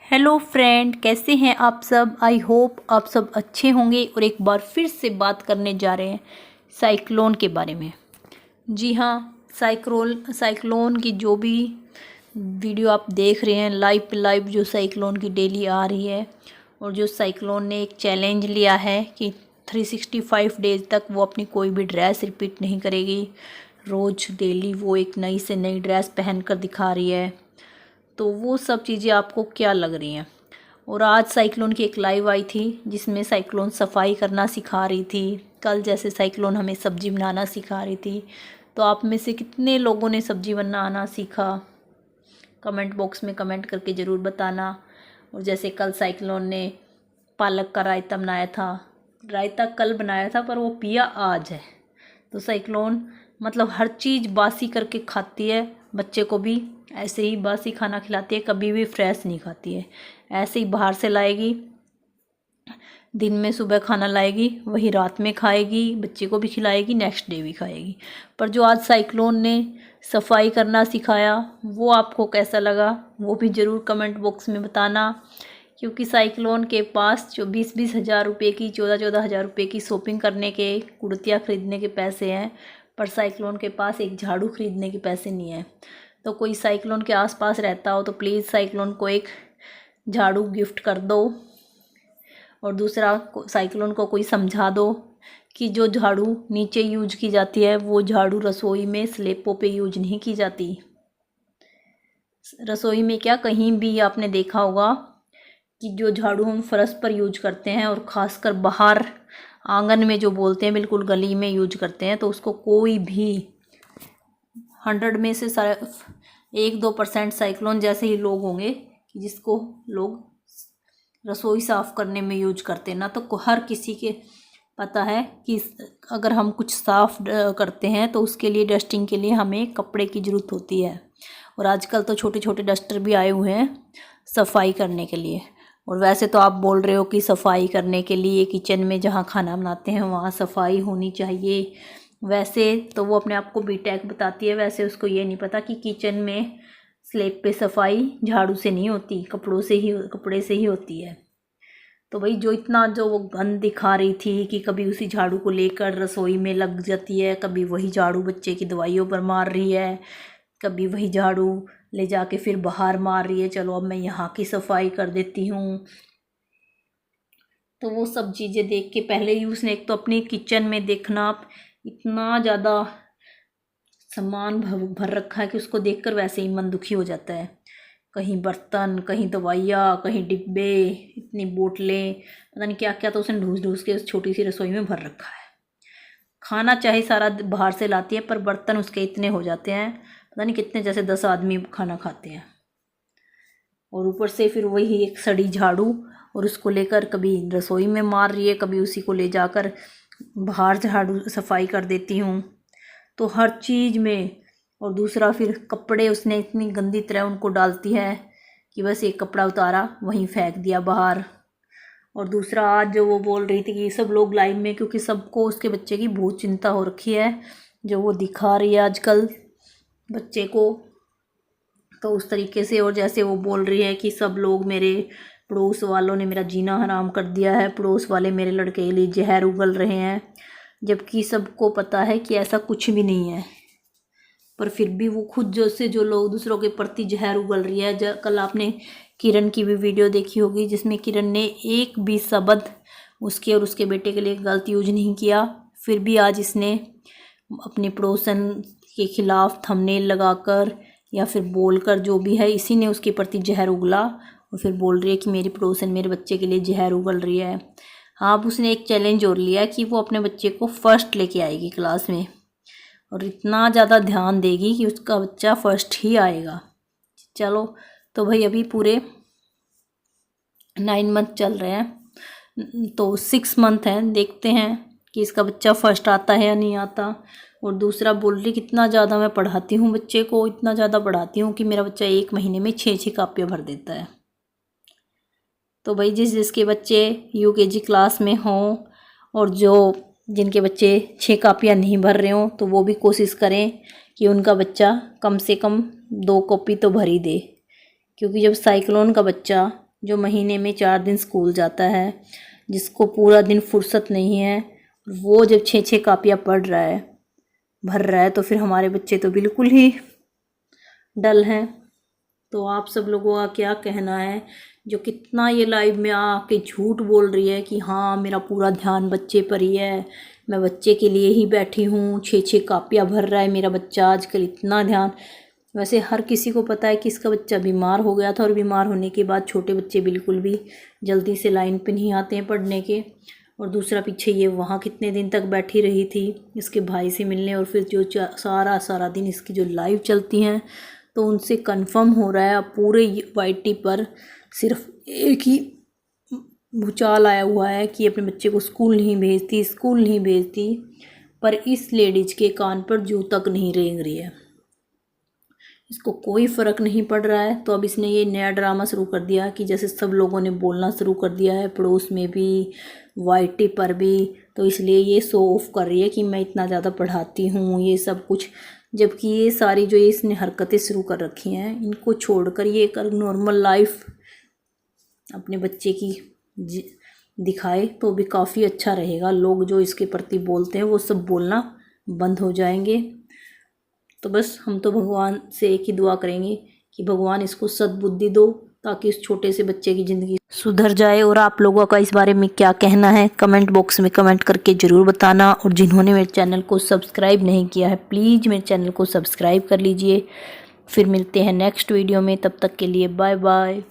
Hello friend, कैसे हैं आप सब। आई होप आप सब अच्छे होंगे। और एक बार फिर से बात करने जा रहे हैं साइक्लोन के बारे में। जी हाँ, साइक्लोन की जो भी वीडियो आप देख रहे हैं, लाइव जो साइक्लोन की डेली आ रही है, और जो साइक्लोन ने एक चैलेंज लिया है कि 365 डेज तक वो अपनी कोई भी ड्रेस रिपीट नहीं करेगी। रोज़ डेली वो एक नई से नई ड्रेस पहन कर दिखा रही है। तो वो सब चीज़ें आपको क्या लग रही हैं। और आज साइक्लोन की एक लाइव आई थी जिसमें साइक्लोन सफाई करना सिखा रही थी। कल जैसे साइक्लोन हमें सब्ज़ी बनाना सिखा रही थी। तो आप में से कितने लोगों ने सब्ज़ी बनाना सीखा, कमेंट बॉक्स में कमेंट करके ज़रूर बताना। और जैसे कल साइक्लोन ने पालक का रायता बनाया था, रायता कल बनाया था पर वो पिया आज है। तो साइक्लोन मतलब हर चीज़ बासी करके खाती है। बच्चे को भी ऐसे ही बासी खाना खिलाती है, कभी भी फ्रेश नहीं खाती है। ऐसे ही बाहर से लाएगी, दिन में सुबह खाना लाएगी, वही रात में खाएगी, बच्चे को भी खिलाएगी, नेक्स्ट डे भी खाएगी। पर जो आज साइक्लोन ने सफाई करना सिखाया वो आपको कैसा लगा, वो भी ज़रूर कमेंट बॉक्स में बताना। क्योंकि साइक्लोन के पास जो 20-20 हज़ार रुपये की, 14-14 हज़ार रुपये की शॉपिंग करने के, कुर्तियाँ ख़रीदने के पैसे हैं, पर साइक्लोन के पास एक झाड़ू ख़रीदने के पैसे नहीं हैं। तो कोई साइक्लोन के आसपास रहता हो तो प्लीज़ साइक्लोन को एक झाड़ू गिफ्ट कर दो। और दूसरा, साइक्लोन को कोई समझा दो कि जो झाड़ू नीचे यूज की जाती है वो झाड़ू रसोई में स्लैबों पे यूज नहीं की जाती। रसोई में क्या, कहीं भी आपने देखा होगा कि जो झाड़ू हम फर्श पर यूज करते हैं, और ख़ासकर बाहर आंगन में जो बोलते हैं, बिल्कुल गली में यूज करते हैं, तो उसको कोई भी 100 में से 1-2% साइक्लोन जैसे ही लोग होंगे कि जिसको लोग रसोई साफ़ करने में यूज करते हैं ना। तो हर किसी के पता है कि अगर हम कुछ साफ़ करते हैं तो उसके लिए, डस्टिंग के लिए हमें कपड़े की ज़रूरत होती है। और आजकल तो छोटे छोटे डस्टर भी आए हुए हैं सफाई करने के लिए। और वैसे तो आप बोल रहे हो कि सफाई करने के लिए किचन में जहाँ खाना बनाते हैं वहाँ सफाई होनी चाहिए। वैसे तो वो अपने आप को बीटेक बताती है, वैसे उसको ये नहीं पता कि किचन में स्लैब पे सफाई झाड़ू से नहीं होती, कपड़े से ही होती है। तो भाई जो वो गंद दिखा रही थी कि कभी उसी झाड़ू को लेकर रसोई में लग जाती है, कभी वही झाड़ू बच्चे की दवाइयों पर मार रही है, कभी वही झाड़ू ले जाके फिर बाहर मार रही है, चलो अब मैं यहाँ की सफाई कर देती हूँ। तो वो सब चीज़ें देख के पहले ही उसने एक तो अपने किचन में देखना, इतना ज़्यादा सामान भर रखा है कि उसको देखकर वैसे ही मन दुखी हो जाता है। कहीं बर्तन, कहीं दवाइयाँ, कहीं डिब्बे, इतनी बोतलें, पता नहीं क्या क्या तो उसने ढूंढ ढूंढ के उस छोटी सी रसोई में भर रखा है। खाना चाहे सारा बाहर से लाती है पर बर्तन उसके इतने हो जाते हैं, पता नहीं कितने, जैसे 10 आदमी खाना खाते हैं। और ऊपर से फिर वही एक सड़ी झाड़ू, और उसको लेकर कभी रसोई में मार रही है, कभी उसी को ले जाकर बाहर झाड़ू सफाई कर देती हूँ। तो हर चीज़ में। और दूसरा, फिर कपड़े उसने इतनी गंदी तरह उनको डालती है कि बस एक कपड़ा उतारा वहीं फेंक दिया बाहर। और दूसरा, आज जो वो बोल रही थी कि सब लोग लाइव में, क्योंकि सबको उसके बच्चे की बहुत चिंता हो रखी है, जो वो दिखा रही है आजकल बच्चे को, तो उस तरीके से। और जैसे वो बोल रही है कि सब लोग, मेरे पड़ोस वालों ने मेरा जीना हराम कर दिया है, पड़ोस वाले मेरे लड़के के लिए जहर उगल रहे हैं, जबकि सबको पता है कि ऐसा कुछ भी नहीं है। पर फिर भी वो खुद जो लोग दूसरों के प्रति जहर उगल रही है। कल आपने किरण की भी वीडियो देखी होगी जिसमें किरण ने एक भी शब्द उसके और उसके बेटे के लिए गलत यूज नहीं किया, फिर भी आज इसने अपने पड़ोसन के खिलाफ थंबनेल लगाकर या फिर बोलकर, जो भी है, इसी ने उसके प्रति जहर उगला। और फिर बोल रही है कि मेरी पड़ोसन मेरे बच्चे के लिए जहर उगल रही है। हाँ, अब उसने एक चैलेंज और लिया कि वो अपने बच्चे को फर्स्ट लेके आएगी क्लास में, और इतना ज़्यादा ध्यान देगी कि उसका बच्चा फर्स्ट ही आएगा। चलो, तो भाई अभी पूरे 9 मंथ चल रहे हैं, तो 6 मंथ हैं, देखते हैं कि इसका बच्चा फर्स्ट आता है या नहीं आता। और दूसरा, बोल रही कितना ज़्यादा मैं पढ़ाती हूँ बच्चे को, इतना ज़्यादा पढ़ाती हूँ कि मेरा बच्चा 1 महीने में 6 कापियाँ भर देता है। तो भाई जिसके बच्चे यूकेजी क्लास में हों, और जिनके बच्चे 6 कापियाँ नहीं भर रहे हों, तो वो भी कोशिश करें कि उनका बच्चा कम से कम 2 कॉपी तो भर ही दे। क्योंकि जब साइक्लोन का बच्चा जो महीने में 4 दिन स्कूल जाता है, जिसको पूरा दिन फुर्सत नहीं है, वो जब 6-6 कापियाँ पढ़ रहा है, भर रहा है, तो फिर हमारे बच्चे तो बिल्कुल ही डल हैं। तो आप सब लोगों का क्या कहना है, जो कितना ये लाइव में आके झूठ बोल रही है कि हाँ मेरा पूरा ध्यान बच्चे पर ही है, मैं बच्चे के लिए ही बैठी हूँ, 6-6 कापियाँ भर रहा है मेरा बच्चा आजकल, इतना ध्यान। वैसे हर किसी को पता है कि इसका बच्चा बीमार हो गया था, और बीमार होने के बाद छोटे बच्चे बिल्कुल भी जल्दी से लाइन पे नहीं आते हैं पढ़ने के। और दूसरा, पीछे ये वहाँ कितने दिन तक बैठी रही थी इसके भाई से मिलने, और फिर जो सारा दिन इसकी जो लाइव चलती हैं, तो उनसे कंफर्म हो रहा है अब पूरे YT पर सिर्फ एक ही भूचाल आया हुआ है कि अपने बच्चे को स्कूल नहीं भेजती, पर इस लेडीज के कान पर जू तक नहीं रेंग रही है, इसको कोई फ़र्क नहीं पड़ रहा है। तो अब इसने ये नया ड्रामा शुरू कर दिया कि जैसे सब लोगों ने बोलना शुरू कर दिया है, पड़ोस में भी, YT पर भी, तो इसलिए ये शो ऑफ कर रही है कि मैं इतना ज़्यादा पढ़ाती हूँ, ये सब कुछ। जबकि ये सारी जो इसने हरकतें शुरू कर रखी हैं, इनको छोड़कर ये एक नॉर्मल लाइफ अपने बच्चे की दिखाए तो भी काफ़ी अच्छा रहेगा। लोग जो इसके प्रति बोलते हैं वो सब बोलना बंद हो जाएंगे। तो बस हम तो भगवान से एक ही दुआ करेंगे कि भगवान इसको सद्बुद्धि दो, ताकि इस छोटे से बच्चे की ज़िंदगी सुधर जाए। और आप लोगों का इस बारे में क्या कहना है, कमेंट बॉक्स में कमेंट करके ज़रूर बताना। और जिन्होंने मेरे चैनल को सब्सक्राइब नहीं किया है, प्लीज़ मेरे चैनल को सब्सक्राइब कर लीजिए। फिर मिलते हैं नेक्स्ट वीडियो में, तब तक के लिए बाय बाय।